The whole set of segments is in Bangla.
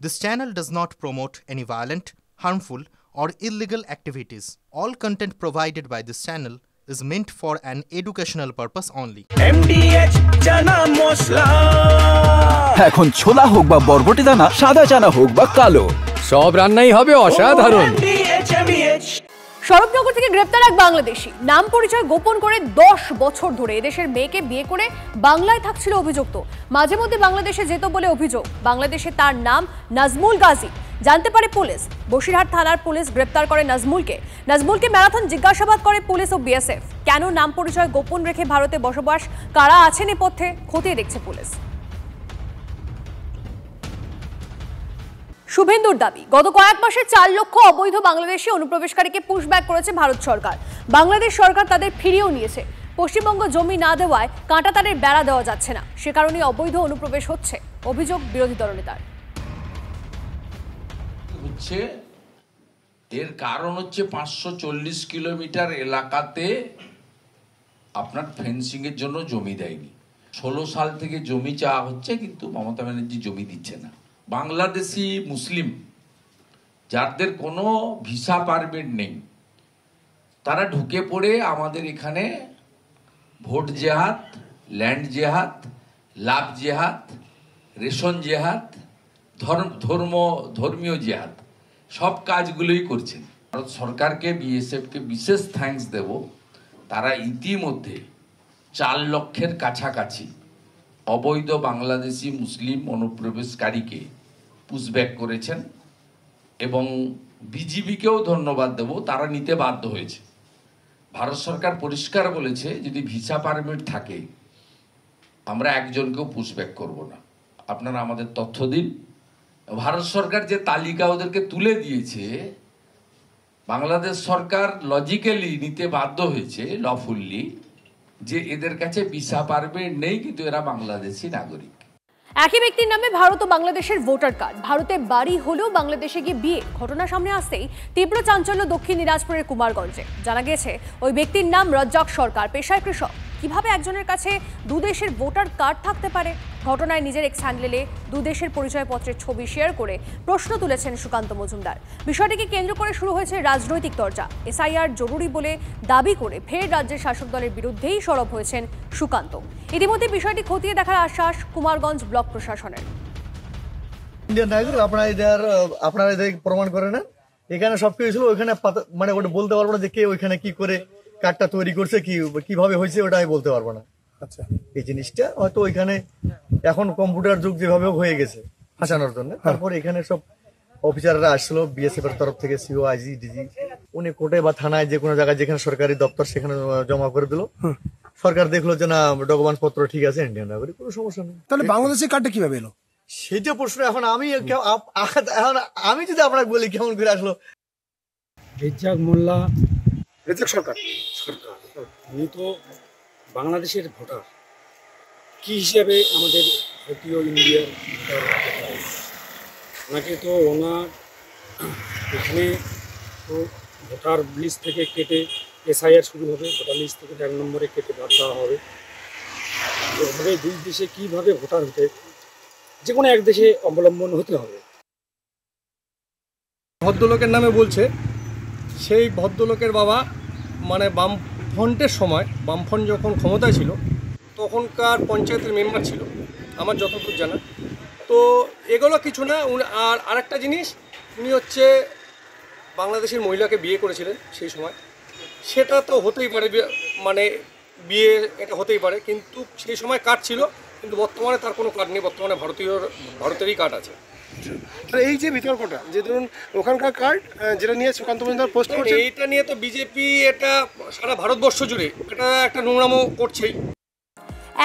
This channel does not promote any violent, harmful, or illegal activities. All content provided by this channel is meant for an educational purpose only. MDH chana masala এখন ছোলা হোক বা বরবটি দানা, সাদা চানা হোক বা কালো, সব রান্নাই হবে অসাধারণ। শরৎনগর থেকে গ্রেপ্তার এক বাংলাদেশি। নাম পরিচয় গোপন করে 10 বছর ধরে এদেশের মেয়েকে বিয়ে করে বাংলায় থাকছিল অভিযুক্ত। মাঝে মধ্যে বাংলাদেশে যেত বলে অভিযোগ। বাংলাদেশে তার নাম নাজমুল গাজী। জানতে পারে পুলিশ। বসিরহাট থানার পুলিশ গ্রেপ্তার করে নাজমুলকে ম্যারাথন জিজ্ঞাসাবাদ করে পুলিশ ও বিএসএফ। কেন নাম পরিচয় গোপন রেখে ভারতে বসবাস, কারা আছেন নেপথ্যে, খতিয়ে দেখছে পুলিশ। শুভেন্দুর দাবি, গত কয়েক মাসে 4 লক্ষ অবৈধ বাংলাদেশি অনুপ্রবেশকারীকে পুশব্যাক করেছে ভারত সরকার। বাংলাদেশ সরকার তাদের ফিরিয়েও নিয়েছে। পশ্চিমবঙ্গ জমি না দেওয়ায় কাঁটাতারের বেড়া দেওয়া যাচ্ছে না, সে কারণে অবৈধ অনুপ্রবেশ হচ্ছে, অভিযোগ বিরোধী দলনেতার। এর কারণ হচ্ছে 540 কিলোমিটার এলাকাতে আপনার ফেন্সিং এর জন্য জমি দেয়নি। 16 সাল থেকে জমি চাওয়া হচ্ছে, কিন্তু মমতা ব্যানার্জি জমি দিচ্ছে না। বাংলাদেশি মুসলিম যাদের কোনো ভিসা পারমিট নেই, তারা ঢুকে পড়ে আমাদের এখানে ভোট জেহাদ, ল্যান্ড জেহাদ, লাভ জেহাদ, রেশন জেহাদ, ধর্মীয় জেহাদ, সব কাজগুলোই করছেন। ভারত সরকারকে, বিএসএফকে বিশেষ থ্যাঙ্কস দেব। তারা ইতিমধ্যে 4 লক্ষের কাছাকাছি অবৈধ বাংলাদেশি মুসলিম অনুপ্রবেশকারীকে পুশব্যাক করেছেন, এবং বিজিবিকেও ধন্যবাদ দেব, তারা নিতে বাধ্য হয়েছে। ভারত সরকার পরিষ্কার বলেছে, যদি ভিসা পারমিট থাকে আমরা একজনকেও পুশব্যাক করব না। আপনারা আমাদের তথ্য দিন। ভারত সরকার যে তালিকা ওদেরকে তুলে দিয়েছে, বাংলাদেশ সরকার লজিক্যালি নিতে বাধ্য হয়েছে, লফুল্লি, যে এদের কাছে ভিসা পারমিট নেই, কিন্তু এরা বাংলাদেশি নাগরিক। একই ব্যক্তির নামে ভারত ও বাংলাদেশের ভোটার কার্ড, ভারতে বাড়ি হলেও বাংলাদেশে গিয়ে বিয়ে। ঘটনা সামনে আসতেই তীব্র চাঞ্চল্য দক্ষিণ দিনাজপুরের কুমারগঞ্জে। জানা গেছে ওই ব্যক্তির নাম রাজ্জাক সরকার, পেশায় কৃষক। কিভাবে একজনের কাছে দুদেশের ভোটার কার্ড থাকতে পারে? ঘটনায় নিজের এক্স হ্যান্ডেলে দুদেশের পরিচয়পত্রের ছবি শেয়ার করে প্রশ্ন তুলেছেন সুকান্ত মজুমদার। বিষয়টিকে কেন্দ্র করে শুরু হয়েছে রাজনৈতিক চর্চা। এসআইআর জরুরি বলে দাবি করে ফের রাজ্যের শাসক দলের বিরুদ্ধেই সরব হয়েছেন সুকান্ত। ইতিমধ্যে বিষয়টি খতিয়ে দেখার আশ্বাস কুমারগঞ্জ ব্লক প্রশাসনের। ইন্ডিয়ান নাগরিক আপনারা এদের প্রমাণ করে না, এখানে সবকিছু ছিল, ওইখানে মানে ওটা বলতে পারবো না যে কে ওইখানে কি করে কার্ডটা তৈরি করছে, কিভাবে হয়েছে ওটা আমি বলতে পারবো না। আচ্ছা, এই জিনিসটা হয়তো ওইখানে এখন কম্পিউটার যুগ যেভাবে হয়ে গেছে হাসানোর জন্য, তারপরে এখানে সব অফিসাররা আসছিল বিএসএফ এর তরফ থেকে, সিও, আইজি, ডিজি, উনি কোর্টে বা থানায় যে কোনো জায়গায় যেখানে সরকারি দপ্তর সেখানে জমা করে দিল। সরকার দেখলো যে না, ডকুমেন্টস পত্র ঠিক আছে, ইন্ডিয়ান নাগরিক, কোনো সমস্যা নেই। তাহলে বাংলাদেশের কার্ডটা কিভাবে এলো সেটা প্রশ্ন। এখন আমি যদি আপনাকে বলি কেমন করে আসলো। রেজ্জাক মোল্লা, রেজ্জাক সরকার, উনি তো বাংলাদেশের ভোটার, কি হিসাবে আমাদের ভারতীয় ইন্ডিয়ার ভোটার? ওনাকে তো ওনার এখানে তো ভোটার লিস্ট থেকে কেটে এসআইআর শুরু হবে, ভোটার লিস্ট থেকে 1 নম্বরে কেটে বাদ দেওয়া হবে। এভাবে 2 দেশে কীভাবে ভোটার হতে, যে কোনো এক দেশে অবলম্বন হতে হবে। ভদ্রলোকের নামে বলছে, সেই ভদ্রলোকের বাবা মানে বামফ্রন্টের সময়, বামফ্রন্ট যখন ক্ষমতায় ছিল তখনকার পঞ্চায়েতের মেম্বার ছিল আমার যতদূর জানা। তো এগুলো কিছু না। আর আরেকটা জিনিস, উনি হচ্ছে বাংলাদেশের মহিলাকে বিয়ে করেছিলেন সেই সময়, সেটা তো হতেই পারে, মানে বিয়ে এটা হতেই পারে, কিন্তু সেই সময় কার্ড ছিল, কিন্তু বর্তমানে তার কোনো কার্ড নেই। বর্তমানে ভারতেরই কার্ড আছে। এই যে বিতর্কটা, যে ধরুন ওখানকার কার্ড যেটা নিয়ে সুকান্ত মজুমদার পোস্ট করছে, এইটা নিয়ে তো বিজেপি এটা সারা ভারতবর্ষ জুড়ে এটা একটা নোংরামো করছেই।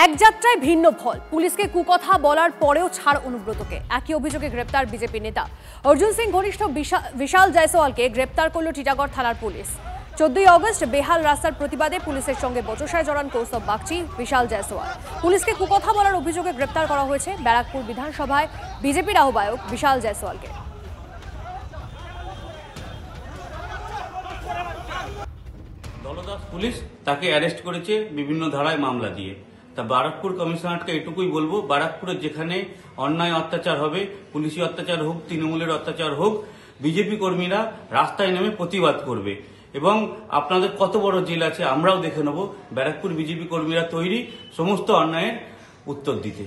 এক যাত্রায় ভিন্ন ফল, পুলিশকে কুকথা বলার পরেও ছাড় অনুব্রতকে। একই অভিযোগে গ্রেপ্তার বিজেপি নেতা অর্জুন সিং ঘনিষ্ঠ বিশাল জয়সওয়ালকে গ্রেপ্তার করল টিটাগড় থানার পুলিশ। 14 আগস্ট বেহাল রাস্তার প্রতিবাদে পুলিশের সঙ্গে বচসায় জড়ান কৌস্তব বাগচি, বিশাল জয়সওয়াল। পুলিশকে কুকথা বলার অভিযোগে গ্রেপ্তার করা হয়েছে ব্যারাকপুর বিধানসভায় বিজেপির আহ্বায়ক বিশাল জয়সওয়ালকে। দলদাস পুলিশ তাকে অ্যারেস্ট করেছে বিভিন্ন ধারায় মামলা দিয়ে। তা বারাকপুর কমিশনারকে এটুকুই বলবো, বারাকপুরে যেখানে অন্যায় অত্যাচার হবে, পুলিশি অত্যাচার হোক, তৃণমূলের অত্যাচার হোক, বিজেপি কর্মীরা রাস্তায় নেমে প্রতিবাদ করবে। এবং আপনাদের কত বড় জেল আছে আমরাও দেখে নেব। ব্যারাকপুর বিজেপি কর্মীরা তৈরি সমস্ত অন্যায়ের উত্তর দিতে।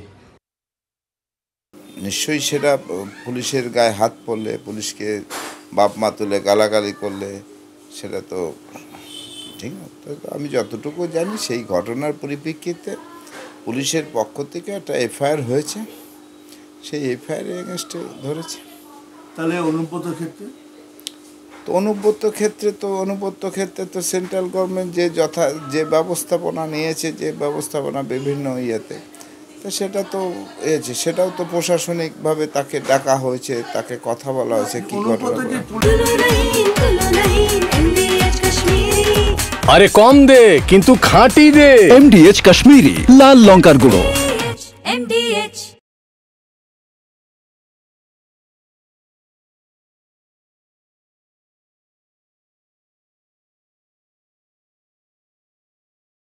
নিশ্চয়ই সেটা পুলিশের গায়ে হাত পড়লে, পুলিশকে বাপ মা তুলে গালাগালি করলে সেটা তো ঠিক না। আমি যতটুকু জানি সেই ঘটনার পরিপ্রেক্ষিতে পুলিশের পক্ষ থেকে একটা এফআইআর হয়েছে, সেই এফআইআর এগেনস্টে ধরেছে। তাহলে অনুব্রত ক্ষেত্রে অনুব্রত ক্ষেত্রে তো সেন্ট্রাল গভর্নমেন্ট যে ব্যবস্থাপনা নিয়েছে, যে ব্যবস্থাপনা বিভিন্ন ইয়েতে, তো সেটা তো সেটাও তো প্রশাসনিকভাবে তাকে ডাকা হয়েছে, তাকে কথা বলা হয়েছে কি ঘটনা। আরে কম দে কিন্তু খাঁটি দে। MDH কাশ্মীরি লাল লঙ্কার গুঁড়ো।